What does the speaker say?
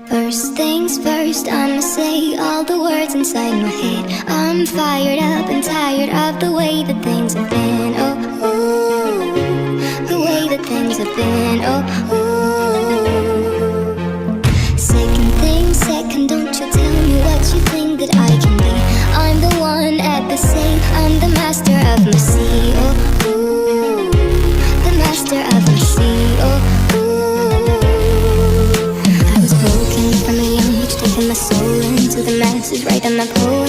First things first, I'ma say all the words inside my head. I'm fired up and tired of the way that things have been. Oh, ooh, the way that things have been. Oh, ooh. Second thing second, don't you tell me what you think that I can be. I'm the one at the same, I'm the master of my sea. Oh, ooh, the master of my sea. Oh, from a young age, taking my soul into the masses, writing my poem.